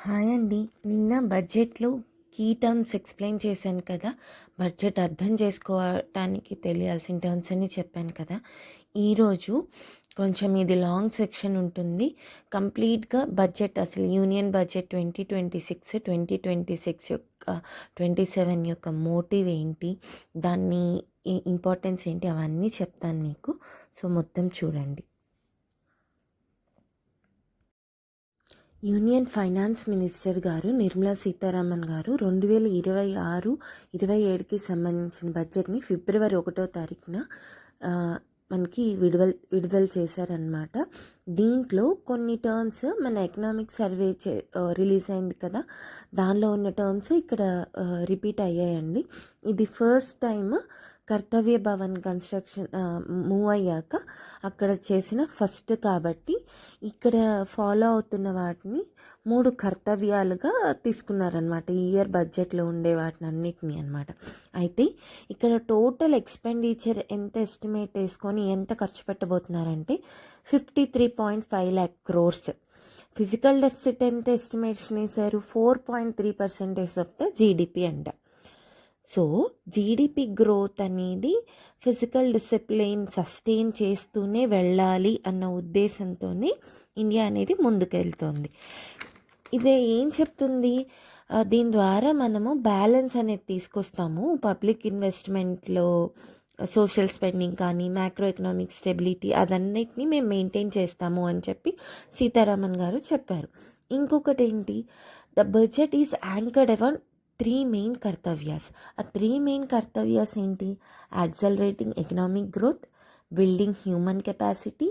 Hi అండి. నిన్న బడ్జెట్‌లో కీ టర్మ్స్ ఎక్స్‌ప్లెయిన్ చేశాను కదా! బడ్జెట్ అర్థం చేసుకోవటానికి తెలియాల్సిన టర్మ్స్ అని చెప్పాను కదా! ఈరోజు కొంచెం ఇది లాంగ్ సెక్షన్ ఉంటుంది. కంప్లీట్‌గా బడ్జెట్ అసలు యూనియన్ బడ్జెట్ 2026, 2026 యొక్క 27 యొక్క మోటివ్ ఏంటి? దాన్ని ఇంపార్టెన్స్ ఏంటి? అవన్నీ చెప్తాను మీకు. సో, మొత్తం చూడండి. యూనియన్ ఫైనాన్స్ మినిస్టర్ గారు నిర్మలా సీతారామన్ గారు 2026-27కి సంబంధించిన బడ్జెట్ని ఫిబ్రవరి 1వ తారీఖున మనకి విడుదల చేశారనమాట. దీంట్లో కొన్ని టర్మ్స్ మన ఎకనామిక్ సర్వే రిలీజ్ అయింది కదా, దానిలో ఉన్న టర్మ్స్ ఇక్కడ రిపీట్ అయ్యాయండి. ఇది ఫస్ట్ టైం కర్తవ్య భవన్ కన్స్ట్రక్షన్ మూవ్ అయ్యాక అక్కడ చేసిన ఫస్ట్ కాబట్టి ఇక్కడ ఫాలో అవుతున్న వాటిని 3 కర్తవ్యాలుగా తీసుకున్నారనమాట. ఈ ఇయర్ బడ్జెట్లో ఉండే వాటిని అన్నిటినీ అనమాట. అయితే ఇక్కడ టోటల్ ఎక్స్పెండిచర్ ఎంత ఎస్టిమేట్ వేసుకొని ఎంత ఖర్చు పెట్టబోతున్నారంటే 53.5 lakh crores. ఫిజికల్ డెఫిసిట్ ఎంత ఎస్టిమేషన్ వేశారు? 4.3% ఆఫ్ ద జీడిపి అంట. సో జీడిపి గ్రోత్ అనేది ఫిజికల్ డిసిప్లిన్ సస్టైన్ చేస్తూనే వెళ్ళాలి అన్న ఉద్దేశంతోనే ఇండియా అనేది ముందుకెళ్తోంది. ఇదే ఏం చెప్తుంది? దీని ద్వారా మనము బ్యాలెన్స్ అనేది తీసుకొస్తాము. పబ్లిక్ ఇన్వెస్ట్మెంట్లో సోషల్ స్పెండింగ్ కానీ మ్యాక్రో ఎకనామిక్ స్టెబిలిటీ అదన్నిటిని మేము మెయింటైన్ చేస్తాము అని చెప్పి సీతారామన్ గారు చెప్పారు. ఇంకొకటి ఏంటి? The budget is anchored upon 3 main kartavyas. ఆ 3 మెయిన్ కర్తవ్యాస్ ఏంటి? Accelerating economic growth, building human capacity,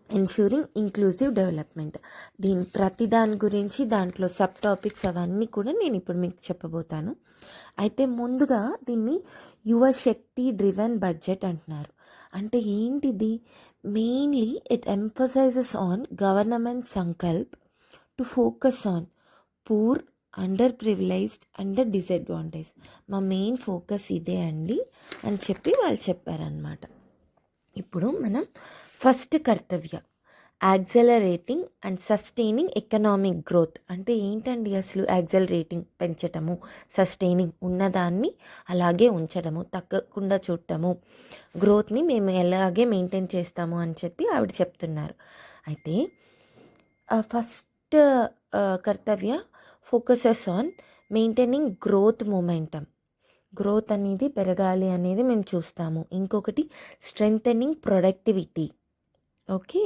ensuring inclusive development. ప్రతి దాని గురించి దాంట్లో సబ్ టాపిక్స్ అవన్నీ కూడా నేను ఇప్పుడు మీకు చెప్పబోతాను. అయితే ముందుగా దీన్ని యువశక్తి డ్రివెన్ బడ్జెట్ అంటున్నారు. అంటే ఏంటిది? Mainly it emphasises on government Sankalp to focus on poor, under privileged and the disadvantage. మా మెయిన్ ఫోకస్ ఇదే అండి అని చెప్పి వాళ్ళు చెప్పారనమాట. ఇప్పుడు మనం ఫస్ట్ కర్తవ్య accelerating and sustaining economic growth. అంటే ఏంటండి అసలు? యాక్సలరేటింగ్ పెంచటము, సస్టైనింగ్ ఉన్నదాన్ని అలాగే ఉంచడము, తగ్గకుండా చూడటము, గ్రోత్ని మేము ఎలాగే మెయింటైన్ చేస్తాము అని చెప్పి ఆవిడ చెప్తున్నారు. అయితే ఫస్ట్ కర్తవ్య focuses on maintaining growth momentum. Growth అనేది పెరగాలి అనేది మేము చూస్తాము. ఇంకొకటి స్ట్రెంథనింగ్ ప్రొడక్టివిటీ. ఓకే.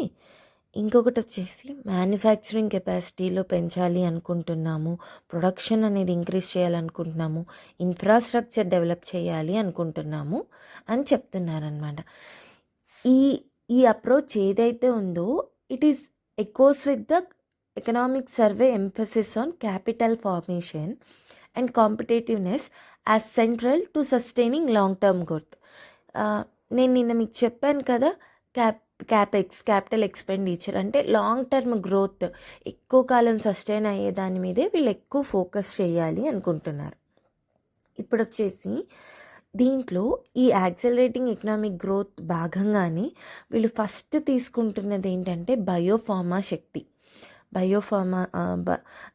ఇంకొకటి వచ్చేసి మ్యానుఫ్యాక్చరింగ్ కెపాసిటీలో పెంచాలి అనుకుంటున్నాము, ప్రొడక్షన్ అనేది ఇంక్రీజ్ చేయాలనుకుంటున్నాము, ఇన్ఫ్రాస్ట్రక్చర్ డెవలప్ చేయాలి అనుకుంటున్నాము అని చెప్తున్నారనమాట. ఈ అప్రోచ్ ఏదైతే ఉందో it is echoes with the economic survey emphasis on capital formation and competitiveness as central to sustaining long term growth. నేను నిన్న మీకు చెప్పాను కదా, క్యాపిటల్ ఎక్స్పెండిచర్ అంటే లాంగ్ టర్మ్ గ్రోత్ ఎక్కువ కాలం సస్టైన్ అయ్యే దాని మీదే వీళ్ళు ఎక్కువ ఫోకస్ చేయాలి అనుకుంటున్నారు. ఇప్పుడు వచ్చేసి దీంట్లో ఈ యాక్సలరేటింగ్ ఎకనామిక్ గ్రోత్ భాగంగానే వీళ్ళు ఫస్ట్ తీసుకుంటున్నది ఏంటంటే బయోఫార్మా శక్తి. బయోఫార్మా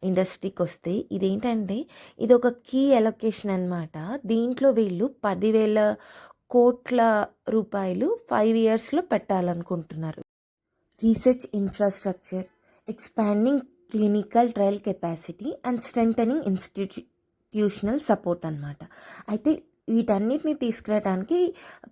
ఇండస్ట్రీకి వస్తే ఇదేంటంటే ఇది ఒక కీ ఎలొకేషన్ అనమాట. దీంట్లో వీళ్ళు 10,000 కోట్ల రూపాయలు 5 yearsలో పెట్టాలనుకుంటున్నారు. Research infrastructure, expanding clinical trial capacity and strengthening institutional support అనమాట. అయితే వీటన్నిటిని తీసుకురావడానికి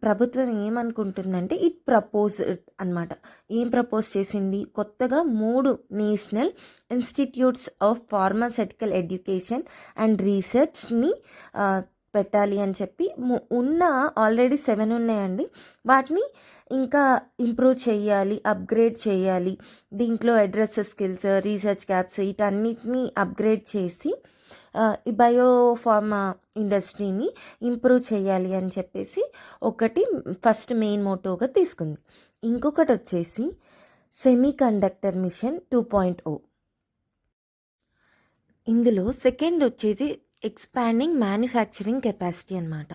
ప్రభుత్వం ఏమనుకుంటుందంటే ఇట్ ప్రపోజ్ అనమాట. ఏం ప్రపోజ్ చేసింది? కొత్తగా 3 national institutes of pharmaceutical education and రీసెర్చ్ని పెట్టాలి అని చెప్పి ఉన్న ఆల్రెడీ 7 ఉన్నాయండి. వాటిని ఇంకా ఇంప్రూవ్ చేయాలి, అప్గ్రేడ్ చేయాలి. దీంట్లో అడ్రస్ స్కిల్స్, రీసెర్చ్ గ్యాప్స్ వీటన్నిటిని అప్గ్రేడ్ చేసి ఈ బయోఫార్మా ఇండస్ట్రీని ఇంప్రూవ్ చేయాలి అని చెప్పేసి ఒకటి ఫస్ట్ మెయిన్ మోటోగా తీసుకుంది. ఇంకొకటి వచ్చేసి సెమీ కండక్టర్ మిషన్ 2.0. ఇందులో సెకండ్ వచ్చేది ఎక్స్పాండింగ్ మ్యానుఫ్యాక్చరింగ్ కెపాసిటీ అనమాట.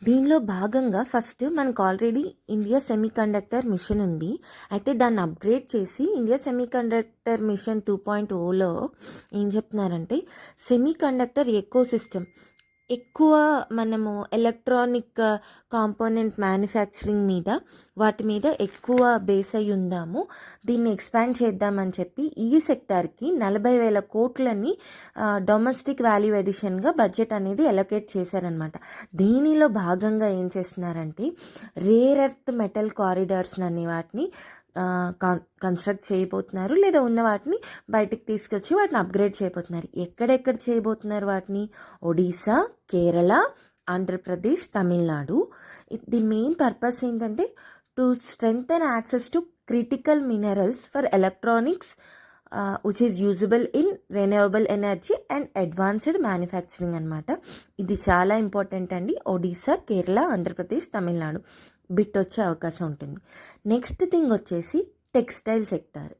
దీనిలో భాగంగా ఫస్ట్ మనకు ఆల్రెడీ ఇండియా సెమీకండక్టర్ మిషన్ ఉంది. అయితే దాన్ని అప్గ్రేడ్ చేసి ఇండియా సెమీకండక్టర్ మిషన్ 2.0లో ఏం చెప్తున్నారంటే సెమీకండక్టర్ ఎకో సిస్టమ్ ఎక్కువ మనము ఎలక్ట్రానిక్ కాంపోనెంట్ మ్యానుఫ్యాక్చరింగ్ మీద వాటి మీద ఎక్కువ బేస్ అయి ఉందాము, దీన్ని ఎక్స్పాండ్ చేద్దామని చెప్పి ఈ సెక్టార్కి 40,000 కోట్లని డొమెస్టిక్ వాల్యూ ఎడిషన్గా బడ్జెట్ అనేది అలొకేట్ చేశారనమాట. దీనిలో భాగంగా ఏం చేస్తున్నారంటే రేర్ ఎర్త్ మెటల్ కారిడార్స్ అనే వాటిని కన్స్ట్రక్ట్ చేయబోతున్నారు, లేదా ఉన్న వాటిని బయటికి తీసుకొచ్చి వాటిని అప్గ్రేడ్ చేయబోతున్నారు. ఎక్కడెక్కడ చేయబోతున్నారు వాటిని? ఒడిశా, కేరళ, ఆంధ్రప్రదేశ్, తమిళనాడు. దీని మెయిన్ పర్పస్ ఏంటంటే to strengthen access to critical minerals for electronics which is usable in renewable energy and advanced manufacturing అనమాట. ఇది చాలా ఇంపార్టెంట్ అండి. ఒడిశా, కేరళ, ఆంధ్రప్రదేశ్, తమిళనాడు బిట్ వచ్చే అవకాశం ఉంటుంది. నెక్స్ట్ థింగ్ వచ్చేసి టెక్స్టైల్ సెక్టార్.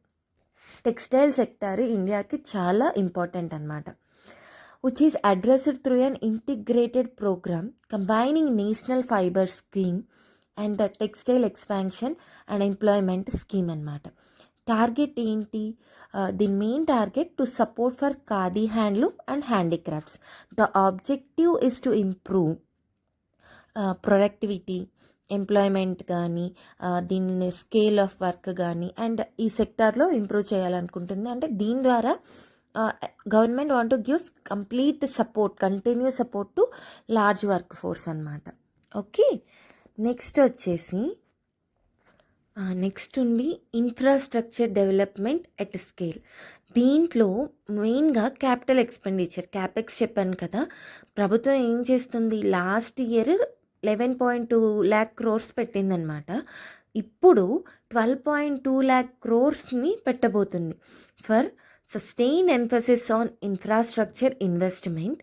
టెక్స్టైల్ సెక్టార్ ఇండియాకి చాలా ఇంపార్టెంట్ అనమాట. Which is addressed through an integrated programme combining national fibre scheme and the textile expansion and employment scheme అనమాట. టార్గెట్ ఏంటి? The main target to support for khadi handloom and handicrafts. The objective is to improve productivity, employment కానీ దీన్ని scale of work కానీ and ఈ సెక్టార్లో improve చేయాలనుకుంటుంది. అంటే దీని ద్వారా government want to gives complete support, continue support to large work force అనమాట. Okay, next వచ్చేసి నెక్స్ట్ ఉండి ఇన్ఫ్రాస్ట్రక్చర్ డెవలప్మెంట్ ఎట్ స్కేల్. దీంట్లో మెయిన్గా క్యాపిటల్ ఎక్స్పెండిచర్, క్యాపెక్స్ చెప్పాను కదా. ప్రభుత్వం ఏం చేస్తుంది? లాస్ట్ ఇయర్ 11.2 lakh crores పెట్టిందనమాట. ఇప్పుడు 12.2 lakh crores పెట్టబోతుంది for sustain emphasis on infrastructure investment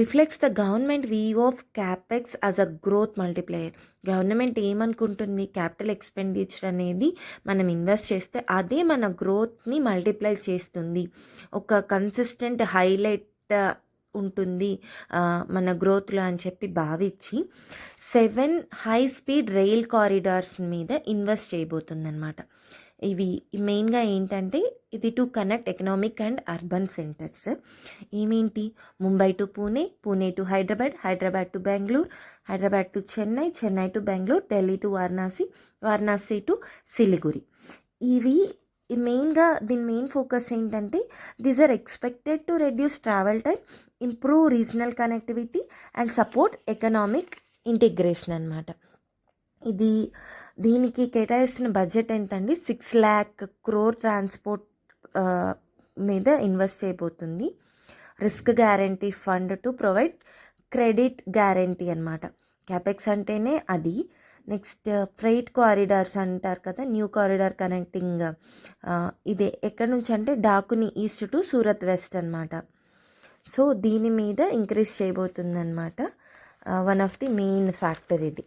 reflects the government view of capex as a growth multiplier. Government ఏమనుకుంటుంది? క్యాపిటల్ ఎక్స్పెండిచర్ అనేది మనం ఇన్వెస్ట్ చేస్తే అదే మన గ్రోత్ని మల్టిప్లై చేస్తుంది, ఒక కన్సిస్టెంట్ హైలైట్ ఉంటుంది మన గ్రోత్లో అని చెప్పి భావించి 7 హై స్పీడ్ రైల్ కారిడార్స్ మీద ఇన్వెస్ట్ చేయబోతుంది అనమాట. ఇవి మెయిన్గా ఏంటంటే ఇది to connect economic and urban centres. ఏమేంటి? Mumbai to Pune, Pune to Hyderabad, Hyderabad to Bengaluru, Hyderabad to Chennai, Chennai to Bengaluru, Delhi to Varanasi, Varanasi to Siliguri. ఇవి మెయిన్గా దీని మెయిన్ ఫోకస్ ఏంటంటే these are expected to reduce travel time, improve regional connectivity and support economic integration అనమాట. దీనికి కేటాయిస్తున్న బడ్జెట్ ఎంతండి? 6 lakh crore ట్రాన్స్పోర్ట్ మీద ఇన్వెస్ట్ చేయబోతుంది. Risk guarantee fund to provide credit guarantee అనమాట. క్యాపెక్స్ అంటేనే అది. నెక్స్ట్ ఫ్రైట్ కారిడార్స్ అంటారు కదా, న్యూ కారిడార్ కనెక్టింగ్, ఇది ఎక్కడి నుంచి అంటే డాకుని ఈస్ట్ టు సూరత్ వెస్ట్ అనమాట. సో దీని మీద ఇంక్రీజ్ చేయబోతుంది అనమాట. One of the main factor ఇది.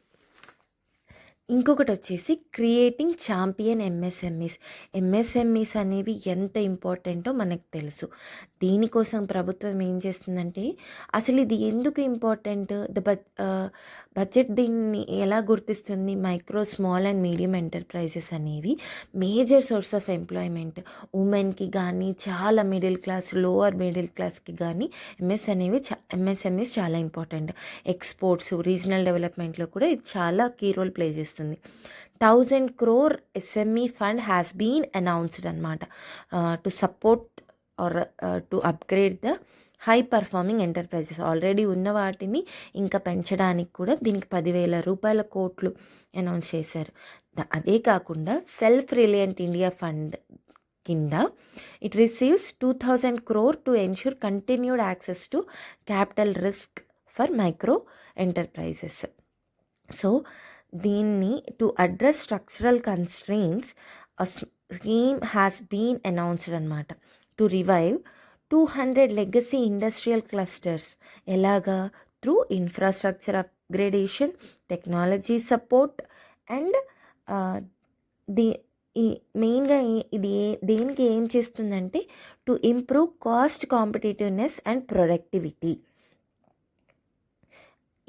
ఇంకొకటి వచ్చేసి క్రియేటింగ్ ఛాంపియన్ ఎంఎస్ఎంఈస్ అనేవి ఎంత ఇంపార్టెంటో మనకు తెలుసు. దీనికోసం ప్రభుత్వం ఏం చేస్తుందంటే అసలు ఇది ఎందుకు ఇంపార్టెంట్, బడ్జెట్ దీన్ని ఎలా గుర్తిస్తుంది? Micro, small and medium enterprises అనేవి మేజర్ సోర్స్ ఆఫ్ ఎంప్లాయ్మెంట్. ఉమెన్కి కానీ, చాలా మిడిల్ క్లాస్, లోవర్ మిడిల్ క్లాస్కి కానీ ఎంఎస్ఎంఈస్ చాలా ఇంపార్టెంట్. ఎక్స్పోర్ట్స్, రీజనల్ డెవలప్మెంట్లో కూడా ఇది చాలా కీ రోల్ ప్లే చేస్తుంది. 1,000 crore SME fund has been announced అనమాట to support or to upgrade the high performing enterprises. Already ఉన్న వాటిని ఇంకా పెంచడానికి కూడా దీనికి 10,000 రూపాయల కోట్లు అనౌన్స్ చేశారు. అదే కాకుండా సెల్ఫ్ రిలయంట్ ఇండియా ఫండ్ కింద it receives 2,000 crore to ensure continued access to capital risk for micro enterprises. So దీన్ని to address structural constraints a scheme has been announced అనమాట to revive 200 legacy industrial clusters. ఎలాగా? Through infrastructure upgradation, technology support and మెయిన్గా ఇది దేనికి ఏం చేస్తుందంటే to improve cost competitiveness and productivity.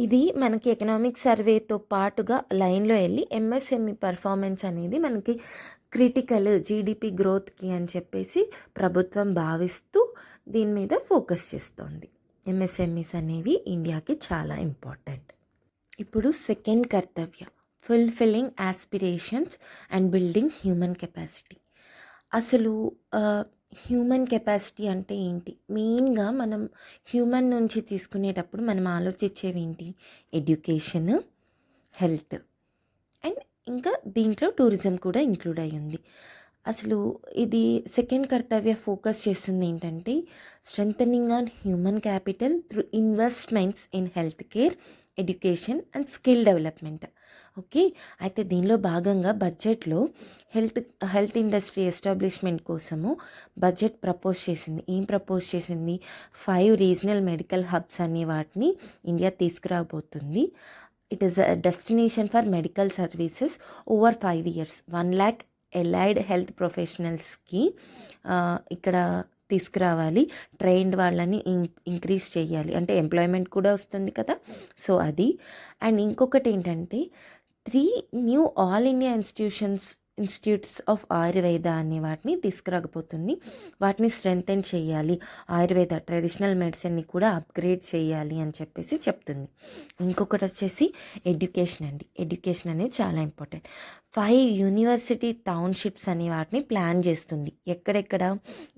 ఇది మనకి ఎకనామిక్ సర్వేతో పాటుగా లైన్లో వెళ్ళి ఎంఎస్ఎంఈ పర్ఫార్మెన్స్ అనేది మనకి క్రిటికల్ జీడిపి గ్రోత్కి అని చెప్పేసి ప్రభుత్వం భావిస్తూ దీని మీద ఫోకస్ చేస్తోంది. ఎంఎస్ఎంఈస్ అనేవి ఇండియాకి చాలా ఇంపార్టెంట్. ఇప్పుడు సెకండ్ కర్తవ్య, fulfilling aspirations and building human capacity. అసలు హ్యూమన్ కెపాసిటీ అంటే ఏంటి? మెయిన్గా మనం హ్యూమన్ నుంచి తీసుకునేటప్పుడు మనం ఆలోచించేవి ఏంటి? ఎడ్యుకేషన్, హెల్త్ అండ్ ఇంకా దీంట్లో టూరిజం కూడా ఇంక్లూడ్ అయ్యి ఉంది. అసలు ఇది సెకండ్ కర్తవ్య ఫోకస్ చేస్తుంది ఏంటంటే strengthening on human capital through investments in health care, education and skill development. Okay, అయితే దీనిలో భాగంగా బడ్జెట్లో హెల్త్ ఇండస్ట్రీ ఎస్టాబ్లిష్మెంట్ కోసము బడ్జెట్ ప్రపోజ్ చేసింది. ఏం ప్రపోజ్ చేసింది? 5 రీజనల్ మెడికల్ హబ్స్ అనే వాటిని ఇండియా తీసుకురాబోతుంది. It is a destination for medical services over 5 years. 1 lakh allied health ప్రొఫెషనల్స్కి ఇక్కడ తీసుకురావాలి. ట్రైన్డ్ వాళ్ళని ఇంక్రీజ్ చేయాలి, అంటే ఎంప్లాయ్మెంట్ కూడా వస్తుంది కదా. సో అది. అండ్ ఇంకొకటి ఏంటంటే 3 new all India institutes of Ayurveda అనే వాటిని తీసుకురాకపోతుంది. వాటిని స్ట్రెంథెన్ చేయాలి, ఆయుర్వేద ట్రెడిషనల్ మెడిసిన్ని కూడా అప్గ్రేడ్ చేయాలి అని చెప్పేసి చెప్తుంది. ఇంకొకటి వచ్చేసి ఎడ్యుకేషన్ అండి. ఎడ్యుకేషన్ అనేది చాలా ఇంపార్టెంట్. 5 యూనివర్సిటీ టౌన్షిప్స్ అనే వాటిని ప్లాన్ చేస్తుంది. ఎక్కడెక్కడ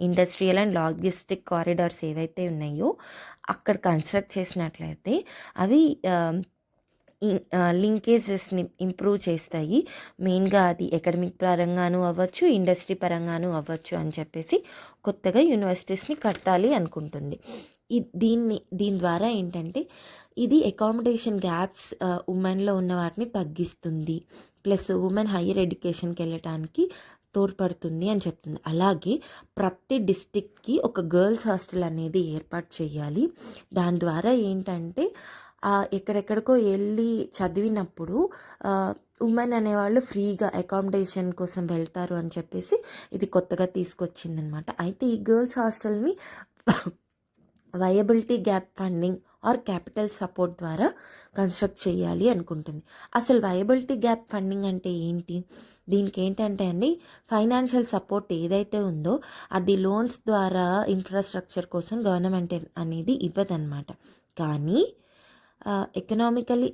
ఇండస్ట్రియల్ అండ్ లాజిస్టిక్ కారిడార్స్ ఏవైతే ఉన్నాయో అక్కడ కన్స్ట్రక్ట్ చేసినట్లయితే అవి లింకేజెస్ని ఇంప్రూవ్ చేస్తాయి. మెయిన్గా అది అకాడమిక్ పరంగాను అవ్వచ్చు, ఇండస్ట్రీ పరంగాను అవ్వచ్చు అని చెప్పేసి కొత్తగా యూనివర్సిటీస్ని కట్టాలి అనుకుంటుంది. దీని ద్వారా ఏంటంటే ఇది అకామిడేషన్ గ్యాప్స్ ఉమెన్లో ఉన్న వాటిని తగ్గిస్తుంది, ప్లస్ ఉమెన్ హయ్యర్ ఎడ్యుకేషన్కి వెళ్ళటానికి తోడ్పడుతుంది అని చెప్తుంది. అలాగే ప్రతి డిస్టిక్కి ఒక గర్ల్స్ హాస్టల్ అనేది ఏర్పాటు చేయాలి. దాని ద్వారా ఏంటంటే ఎక్కడెక్కడికో వెళ్ళి చదివినప్పుడు ఉమెన్ అనేవాళ్ళు ఫ్రీగా అకామిడేషన్ కోసం వెళ్తారు అని చెప్పేసి ఇది కొత్తగా తీసుకొచ్చిందనమాట. అయితే ఈ గర్ల్స్ హాస్టల్ని viability gap funding or capital support ద్వారా కన్స్ట్రక్ట్ చేయాలి అనుకుంటుంది. అసలు వయబిలిటీ గ్యాప్ ఫండింగ్ అంటే ఏంటి? దీనికి ఏంటంటే అండి, ఫైనాన్షియల్ సపోర్ట్ ఏదైతే ఉందో అది లోన్స్ ద్వారా ఇన్ఫ్రాస్ట్రక్చర్ కోసం గవర్నమెంట్ అనేది ఇవ్వదన్నమాట. కానీ ఎకనామికలీ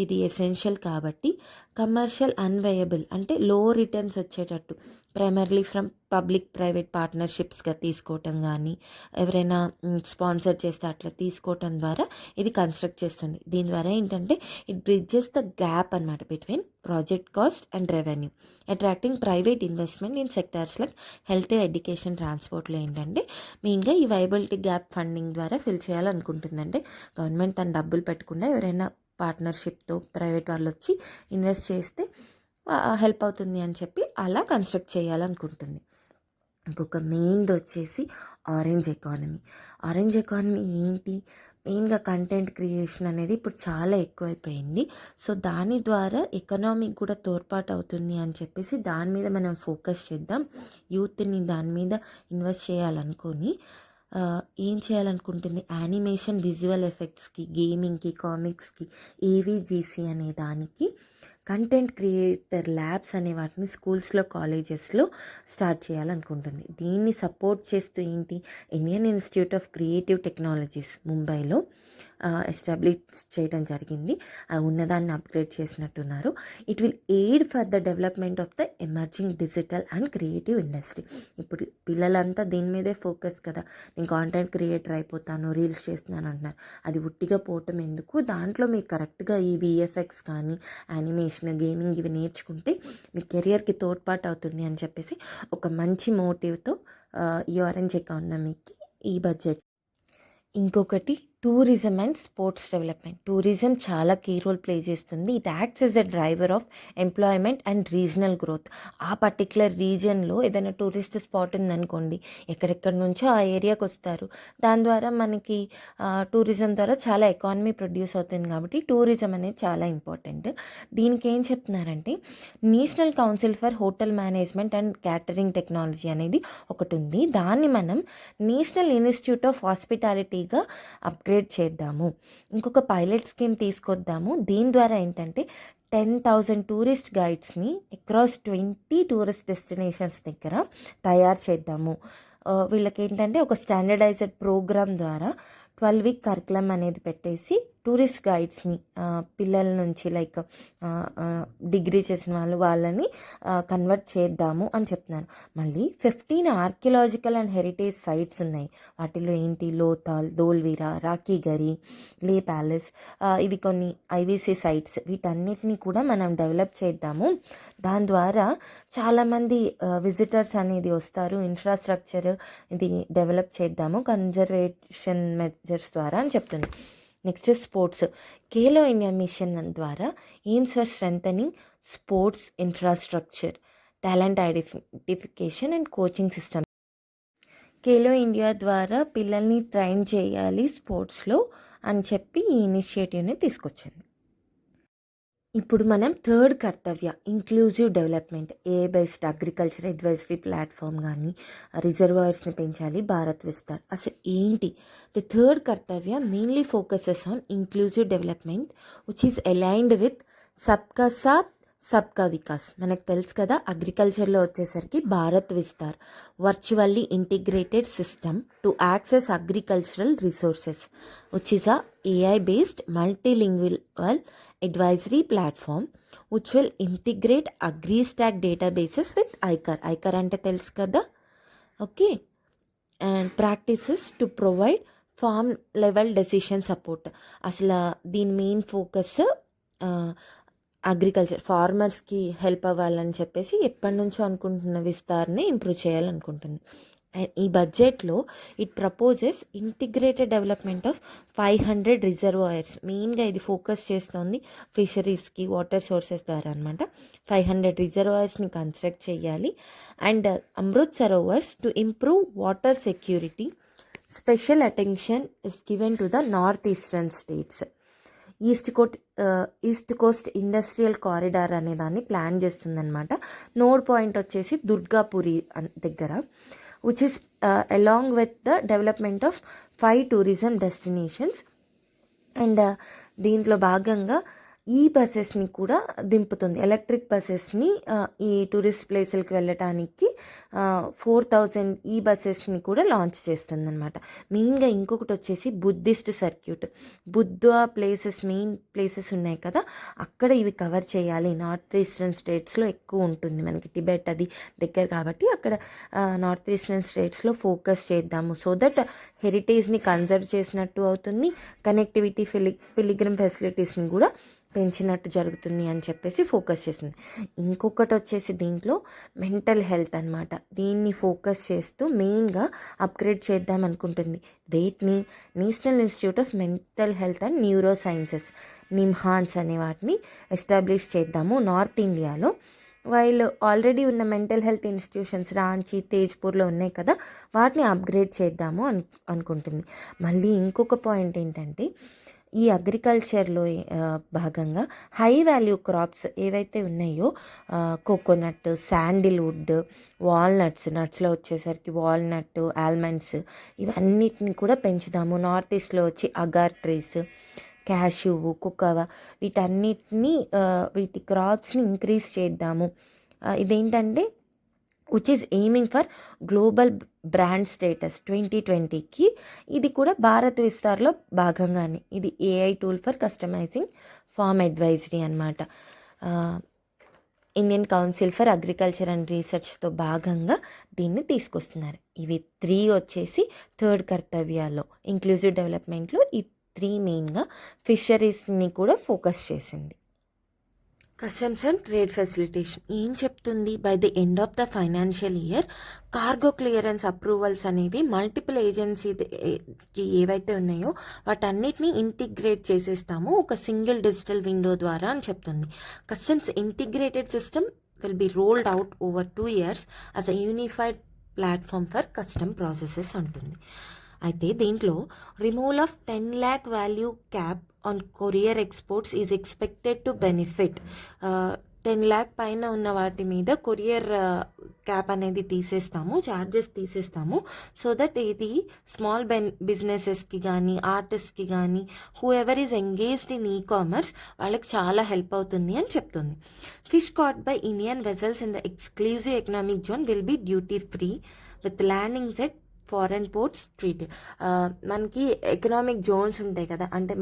ఇది ఎసెన్షియల్ కాబట్టి కమర్షియల్ అన్వయబుల్ అంటే లో రిటర్న్స్ వచ్చేటట్టు ప్రైమర్లీ ఫ్రమ్ పబ్లిక్ ప్రైవేట్ పార్ట్నర్షిప్స్గా తీసుకోవటం కానీ ఎవరైనా స్పాన్సర్ చేస్తే అట్లా తీసుకోవటం ద్వారా ఇది కన్స్ట్రక్ట్ చేస్తుంది. దీని ద్వారా ఏంటంటే ఇట్ బ్రిడ్జెస్ ద గ్యాప్ అనమాట between project cost and revenue, attracting private investment in sectors like health, education, ట్రాన్స్పోర్ట్లో ఏంటంటే మెయిన్గా ఈ వైబిలిటీ గ్యాప్ ఫండింగ్ ద్వారా ఫిల్ చేయాలనుకుంటుందంటే గవర్నమెంట్ తన డబ్బులు పెట్టకుండా ఎవరైనా పార్ట్నర్షిప్తో ప్రైవేట్ వాళ్ళు వచ్చి ఇన్వెస్ట్ చేస్తే హెల్ప్ అవుతుంది అని చెప్పి అలా కన్స్ట్రక్ట్ చేయాలనుకుంటుంది. ఇంకొక మెయిన్ది వచ్చేసి ఆరెంజ్ ఎకానమీ. ఆరెంజ్ ఎకానమీ ఏంటి? మెయిన్గా కంటెంట్ క్రియేషన్ అనేది ఇప్పుడు చాలా ఎక్కువైపోయింది. సో దాని ద్వారా ఎకనామీకి కూడా తోడ్పాటు అవుతుంది అని చెప్పేసి దాని మీద మనం ఫోకస్ చేద్దాం. యూత్ని దాని మీద ఇన్వెస్ట్ చేయాలనుకొని ఏం చేయాలనుకుంటుంది? యానిమేషన్, విజువల్ ఎఫెక్ట్స్కి, గేమింగ్కి, కామిక్స్కి, ఏవీజీసీ అనే దానికి కంటెంట్ క్రియేటర్ ల్యాబ్స్ అనే వాటిని స్కూల్స్లో, కాలేజెస్లో స్టార్ట్ చేయాలనుకుంటుంది. దీన్ని సపోర్ట్ చేస్తూ ఏంటి, Indian institute of creative technologies ముంబైలో ఎస్టాబ్లిష్ చేయడం జరిగింది. ఉన్నదాన్ని అప్గ్రేడ్ చేసినట్టున్నారు. It will aid for the development of the emerging digital and creative industry. ఇప్పుడు పిల్లలంతా దీని మీదే ఫోకస్ కదా, నేను కాంటెంట్ క్రియేటర్ అయిపోతాను, రీల్స్ చేస్తున్నాను అంటున్నారు. అది ఉట్టిగా పోవటం ఎందుకు? దాంట్లో మీకు కరెక్ట్గా ఈ విఎఫ్ఎక్స్ కానీ యానిమేషన్, గేమింగ్ ఇవి నేర్చుకుంటే మీ కెరియర్కి తోడ్పాటు అవుతుంది అని చెప్పేసి ఒక మంచి మోటివ్తో ఈ ఆరెంజ్ ఎకానమీకి ఈ బడ్జెట్. ఇంకొకటి tourism and sports development. Tourism చాలా కీ రోల్ ప్లే చేస్తుంది. It acts as a driver of employment and regional growth. ఆ పర్టికులర్ రీజియన్లో ఏదైనా టూరిస్ట్ స్పాట్ ఉందనుకోండి, ఎక్కడెక్కడి నుంచో ఆ ఏరియాకి వస్తారు. దాని ద్వారా మనకి టూరిజం ద్వారా చాలా ఎకానమీ ప్రొడ్యూస్ అవుతుంది. కాబట్టి టూరిజం అనేది చాలా ఇంపార్టెంట్. దీనికి ఏం చెప్తున్నారంటే national council for hotel management and catering technology అనేది ఒకటి ఉంది. దాన్ని మనం నేషనల్ ఇన్స్టిట్యూట్ ఆఫ్ హాస్పిటాలిటీగా అప్గ్రేడ్ అప్గ్రేడ్ చేద్దాము. ఇంకొక పైలట్ స్కీమ్ తీసుకొద్దాము. దీని ద్వారా ఏంటంటే 10,000 టూరిస్ట్ గైడ్స్ని అక్రాస్ 20 టూరిస్ట్ డెస్టినేషన్స్ దగ్గర తయారు చేద్దాము. వీళ్ళకి ఏంటంటే ఒక స్టాండర్డైజ్డ్ ప్రోగ్రామ్ ద్వారా 12-week కరికులం అనేది పెట్టేసి టూరిస్ట్ గైడ్స్ని పిల్లల నుంచి లైక్ డిగ్రీ చేసిన వాళ్ళని కన్వర్ట్ చేద్దాము అని చెప్తున్నారు. మళ్ళీ 15 ఆర్కియలాజికల్ అండ్ హెరిటేజ్ సైట్స్ ఉన్నాయి. వాటిలో ఏంటి లోతాల్, ధోల్వీరా, రాకీగరి, లే ప్యాలెస్, ఇవి కొన్ని ఐవీసీ సైట్స్. వీటన్నిటిని కూడా మనం డెవలప్ చేద్దాము. దాని ద్వారా చాలామంది విజిటర్స్ అనేది వస్తారు. ఇన్ఫ్రాస్ట్రక్చర్ ఇది డెవలప్ చేద్దాము కన్జర్వేషన్ మెజర్స్ ద్వారా అని చెప్తుంది. Next sports. Khelo India mission ద్వారా aims for strengthening sports infrastructure, talent identification and coaching system. Khelo India ద్వారా పిల్లల్ని ట్రైన్ చేయాలి స్పోర్ట్స్లో అని చెప్పి ఈ ఇనిషియేటివ్ని తీసుకొచ్చింది. ఇప్పుడు మనం third Kartavya inclusive development, AI based agriculture advisory platform కానీ రిజర్వాయర్స్ని పెంచాలి భారత్ విస్తార్. అసలు ఏంటి the third Kartavya? Mainly focuses on inclusive development which is aligned with Sabka Saath Sabka Vikas. మనకు తెలుసు కదా, అగ్రికల్చర్లో వచ్చేసరికి Bharat Vistaar virtually integrated system to access agricultural resources which is a AI based multilingual advisory platform which will integrate AgriStack databases with ICAR అంటే తెలుసు కదా, okay, and practices to provide farm level decision support. అసలు దీని main focus agriculture ఫార్మర్స్కి help అవ్వాలని చెప్పేసి ఎప్పటి నుంచో అనుకుంటున్న విస్తార్ని ఇంప్రూవ్ చేయాలనుకుంటుంది. ఈ బడ్జెట్లో it proposes integrated development of 500 reservoirs. మెయిన్గా ఇది ఫోకస్ చేస్తోంది ఫిషరీస్కి వాటర్ సోర్సెస్ ద్వారా అనమాట. 500 రిజర్వాయర్స్ని కన్స్ట్రక్ట్ చేయాలి. And Amrit Sarovars to improve water security. Special attention is given to the north eastern states. East coast industrial corridor అనే దాన్ని ప్లాన్ చేస్తుందన్నమాట. నోడ్ పాయింట్ వచ్చేసి దుర్గాపురి దగ్గర, which is along with the development of 5 tourism destinations. And దీంట్లో భాగంగా ఈ బసెస్ని కూడా దింపుతుంది. Electric బసెస్ని ఈ టూరిస్ట్ ప్లేసులకి వెళ్ళటానికి 4,000 ఈ బసెస్ని కూడా లాంచ్ చేస్తుంది అనమాట. మెయిన్గా ఇంకొకటి వచ్చేసి Buddhist circuit. Buddha places, main places ఉన్నాయి కదా, అక్కడ ఇవి కవర్ చేయాలి. నార్త్ ఈస్టర్న్ స్టేట్స్లో ఎక్కువ ఉంటుంది, మనకి టిబెట్ అది దగ్గర కాబట్టి అక్కడ నార్త్ ఈస్టర్న్ స్టేట్స్లో ఫోకస్ చేద్దాము. సో దట్ హెరిటేజ్ని కన్జర్వ్ చేసినట్టు అవుతుంది, కనెక్టివిటీ పిలిగ్రిమ్ ఫెసిలిటీస్ని కూడా పెంచినట్టు జరుగుతుంది అని చెప్పేసి ఫోకస్ చేసింది. ఇంకొకటి వచ్చేసి దీంట్లో మెంటల్ హెల్త్ అనమాట. దీన్ని ఫోకస్ చేస్తూ మెయిన్గా అప్గ్రేడ్ చేద్దాం అనుకుంటుంది. వేటిని? National institute of mental health and neuro sciences, NIMHANS అనే వాటిని ఎస్టాబ్లిష్ చేద్దాము నార్త్ ఇండియాలో. వైల్ ఆల్రెడీ ఉన్న మెంటల్ హెల్త్ ఇన్స్టిట్యూషన్స్ రాంచీ, తేజ్పూర్లో ఉన్నాయి కదా, వాటిని అప్గ్రేడ్ చేద్దాము అనుకుంటుంది. మళ్ళీ ఇంకొక పాయింట్ ఏంటంటే ఈ అగ్రికల్చర్లో భాగంగా హై వాల్యూ క్రాప్స్ ఏవైతే ఉన్నాయో కోకోనట్, శాండిల్వుడ్, వాల్నట్స్, నట్స్లో వచ్చేసరికి వాల్నట్, ఆల్మండ్స్, ఇవన్నిటిని కూడా పెంచుదాము. నార్త్ ఈస్ట్లో వచ్చి అగార్ ట్రీస్, క్యాష్యూ, కోకోవా, వీటి క్రాప్స్ని ఇంక్రీజ్ చేద్దాము. ఇదేంటంటే which is aiming for global brand status 2020కి. ఇది కూడా భారత్ విస్తార్లో భాగంగానే. ఇది AI tool for customising farm advisory అనమాట. Indian council for agriculture and రీసెర్చ్తో భాగంగా దీన్ని తీసుకొస్తున్నారు. ఇవి 3 వచ్చేసి థర్డ్ కర్తవ్యాల్లో ఇంక్లూజివ్ డెవలప్మెంట్లో ఈ 3 మెయిన్గా ఫిషరీస్ని కూడా ఫోకస్ చేసింది. కస్టమ్స్ అండ్ ట్రేడ్ ఫెసిలిటేషన్ ఏం చెప్తుంది? By the end of the financial year cargo clearance approvals అనేవి మల్టిపుల్ ఏజెన్సీకి ఏవైతే ఉన్నాయో వాటన్నిటిని ఇంటిగ్రేట్ చేసేస్తాము ఒక సింగిల్ డిజిటల్ విండో ద్వారా అని చెప్తుంది. Customs integrated system will be rolled out over 2 years as a unified platform for custom processes అంటుంది. అయితే దీంట్లో removal of 10 lakh value cap on courier exports is expected to benefit 10 lakh పైన ఉన్న వాటి మీద కొరియర్ క్యాప్ అనేది తీసేస్తాము, charges తీసేస్తాము. So that ఇది small బిజినెసెస్కి కానీ ఆర్టిస్ట్కి కానీ who ever is engaged in commerce వాళ్ళకి చాలా హెల్ప్ అవుతుంది అని చెప్తుంది. Fish cot by Indian vessels in the exclusive economic zone will be duty free with landings at foreign ports treat. మనకి ఎకనామిక్ జోన్స్ ఉంటాయి కదా, అంటే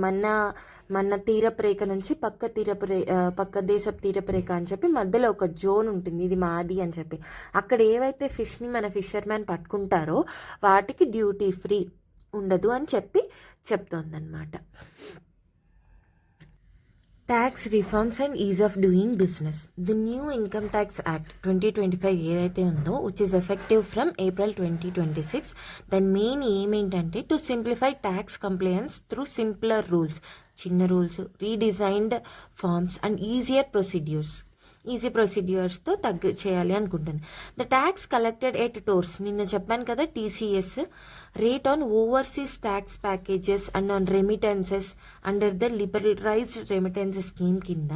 మన తీరప్రేఖ నుంచి పక్క దేశపు తీరప్రేఖ అని చెప్పి మధ్యలో ఒక జోన్ ఉంటుంది, ఇది మాది అని చెప్పి. అక్కడ ఏవైతే ఫిష్ని మన ఫిషర్మ్యాన్ పట్టుకుంటారో వాటికి డ్యూటీ ఫ్రీ ఉండదు అని చెప్తోందన్నమాట. Tax reforms and ease of doing business. The new income tax act 2025 ఏదైతే ఉందో which is effective from April 2026, దాని మెయిన్ ఏంటంటే to simplify tax compliance through simpler rules, చిన్న rules, redesigned forms and easy ప్రొసీడ్యూర్స్తో చేయాలి అనుకుంటుంది. The tax collected at source, నిన్న చెప్పాను కదా TCS, rate on overseas tax packages and on remittances under the liberalised remittances scheme కింద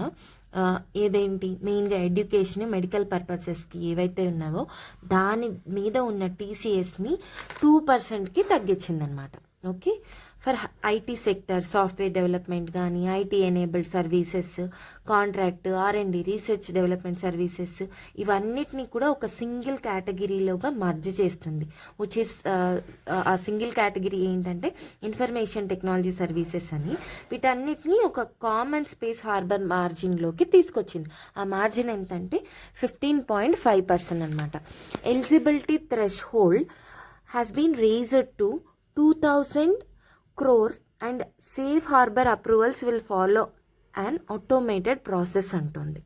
ఏదేంటి మెయిన్గా ఎడ్యుకేషన్, మెడికల్ పర్పసెస్కి ఏవైతే ఉన్నావో దాని మీద ఉన్న TCSని 2%కి తగ్గించిందనమాట. Okay, for IT sector, software development కానీ, IT enabled services, contract, R&D, research development services, ఇవన్నిటిని కూడా ఒక సింగిల్ కేటగిరీలోగా మర్జ్ చేస్తుంది. Which is a single category ఏంటంటే ఇన్ఫర్మేషన్ టెక్నాలజీ సర్వీసెస్ అని. వీటన్నిటిని ఒక కామన్ స్పేస్ హార్బర్ మార్జిన్లోకి తీసుకొచ్చింది. ఆ మార్జిన్ ఎంతంటే 15.5% అనమాట. Eligibility threshold has been raised to 2,000 crore and safe harbor approvals will follow an automated process అంటుంది.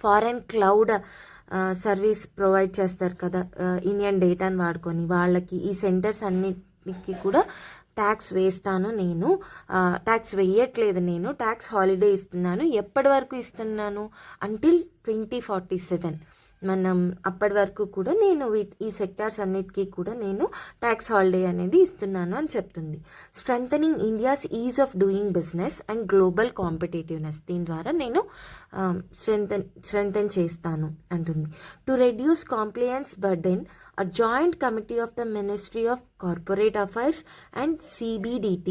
ఫారెన్ క్లౌడ్ సర్వీస్ ప్రొవైడ్ చేస్తారు కదా ఇండియన్ డేటాను వాడుకొని, వాళ్ళకి ఈ సెంటర్స్ అన్నిటికీ కూడా ట్యాక్స్ వేయట్లేదు, నేను ట్యాక్స్ హాలిడే ఇస్తున్నాను. ఎప్పటి వరకు ఇస్తున్నాను? అంటిల్ 2047. మనం అప్పటి వరకు కూడా నేను ఈ సెక్టార్స్ అన్నిటికీ కూడా నేను ట్యాక్స్ హాలిడే అనేది ఇస్తున్నాను అని చెప్తుంది. Strengthening India's is of doing business and global competitiveness, దీని ద్వారా నేను స్ట్రెంథన్ చేస్తాను అంటుంది. To reduce compliance burden, a joint committee of the Ministry of Corporate Affairs and CBDT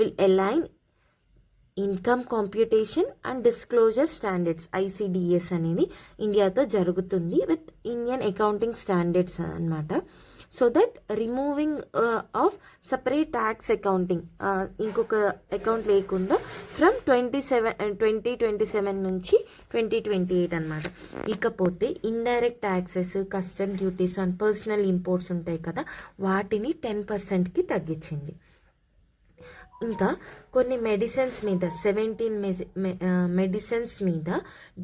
will align income computation and disclosure standards ICDS అనేది ఇండియాతో జరుగుతుంది with Indian accounting standards అన్నమాట. So that removing of separate tax accounting, ఇంకొక account లేకుండా from 2027 నుంచి 2028 అనమాట. ఇకపోతే indirect taxes, custom duties on personal imports ఉంటాయి కదా, వాటిని 10%కి తగ్గించింది. ఇంకా కొన్ని మెడిసిన్స్ మీద 17 మెడిసిన్స్ మీద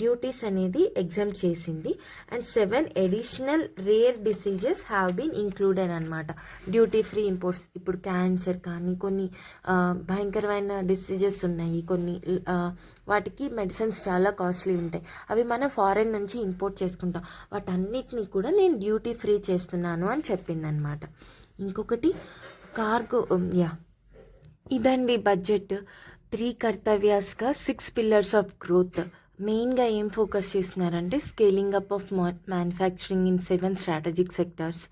డ్యూటీస్ అనేది ఎగ్జామ్ చేసింది. And 7 additional rare diseases have been included అనమాట డ్యూటీ ఫ్రీ ఇంపోర్ట్స్. ఇప్పుడు క్యాన్సర్ కానీ కొన్ని భయంకరమైన డిసీజెస్ ఉన్నాయి, కొన్ని వాటికి మెడిసిన్స్ చాలా కాస్ట్లీ ఉంటాయి, అవి మనం ఫారెన్ నుంచి ఇంపోర్ట్ చేసుకుంటాం, వాటన్నిటిని కూడా నేను డ్యూటీ ఫ్రీ చేస్తున్నాను అని చెప్పింది అనమాట. ఇంకొకటి కార్గో, ఇదండి బడ్జెట్. 3 కర్తవ్యాస్గా 6 పిల్లర్స్ ఆఫ్ గ్రోత్. మెయిన్గా ఏం ఫోకస్ చేస్తున్నారంటే scaling up of manufacturing in 7 strategic sectors,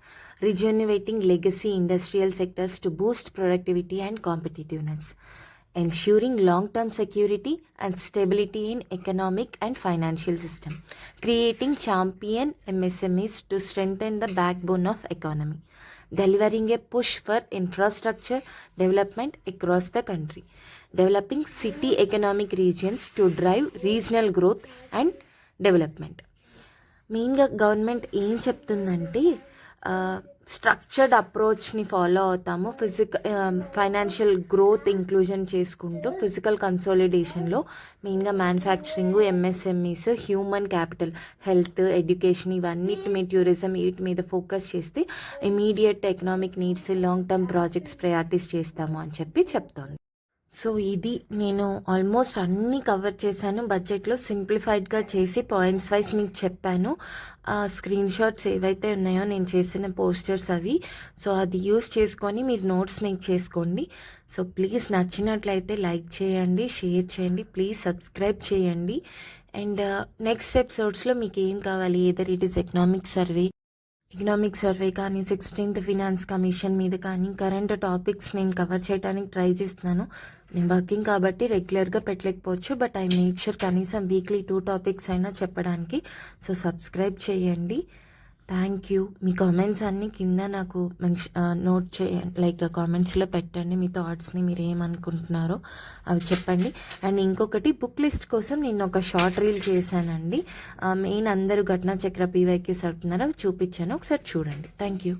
rejuvenating legacy industrial sectors to boost productivity and competitiveness, ensuring long-term security and stability in economic and financial system, creating champion MSMEs to strengthen the backbone of economy, delivering a push for infrastructure development across the country, developing city economic regions to drive regional growth and development. మెయిన్గా government ఏం చెప్తుందంటే structured అప్రోచ్ని follow అవుతాము, financial growth inclusion చేసుకుంటూ physical కన్సాలిడేషన్లో మెయిన్గా manufacturing, MSMEs, human capital, health, education, ఇవన్నిటి మీద, tourism, వీటి మీద ఫోకస్ చేస్తే immediate economic needs, long term projects priorities చేస్తాము అని చెప్తోంది. సో ఇది నేను ఆల్మోస్ట్ అన్నీ కవర్ చేశాను. బడ్జెట్లో సింప్లిఫైడ్గా చేసి పాయింట్స్ వైజ్ మీకు చెప్పాను. స్క్రీన్ షాట్స్ ఏవైతే ఉన్నాయో నేను చేసిన పోస్టర్స్ అవి, సో అది యూస్ చేసుకొని మీరు నోట్స్ మేక్ చేసుకోండి. సో ప్లీజ్ నచ్చినట్లయితే లైక్ చేయండి, షేర్ చేయండి, ప్లీజ్ సబ్స్క్రైబ్ చేయండి. అండ్ నెక్స్ట్ ఎపిసోడ్స్లో మీకు ఏం కావాలి, either it is economic survey కానీ 16th ఫినాన్స్ కమిషన్ మీద కానీ కరెంట్ టాపిక్స్ నేను కవర్ చేయడానికి ట్రై చేస్తున్నాను. నేను వర్కింగ్ కాబట్టి రెగ్యులర్గా పెట్టలేకపోవచ్చు, బట్ ఐ మేక్ షూర్ కనీసం వీక్లీ 2 టాపిక్స్ అయినా చెప్పడానికి. సో సబ్స్క్రైబ్ చేయండి. Thank you. మీ కామెంట్స్ అన్నీ కింద నాకు నోట్ చేయండి, లైక్ కామెంట్స్లో పెట్టండి. మీ థాట్స్ని మీరు ఏమనుకుంటున్నారో అవి చెప్పండి. అండ్ ఇంకొకటి, బుక్ లిస్ట్ కోసం నేను ఒక షార్ట్ రీల్ చేశానండి. మెయిన్ అందరూ ఘటనా చక్ర పీవైక్యూస్ అడుగుతున్నారు, అవి చూపించాను, ఒకసారి చూడండి. Thank you.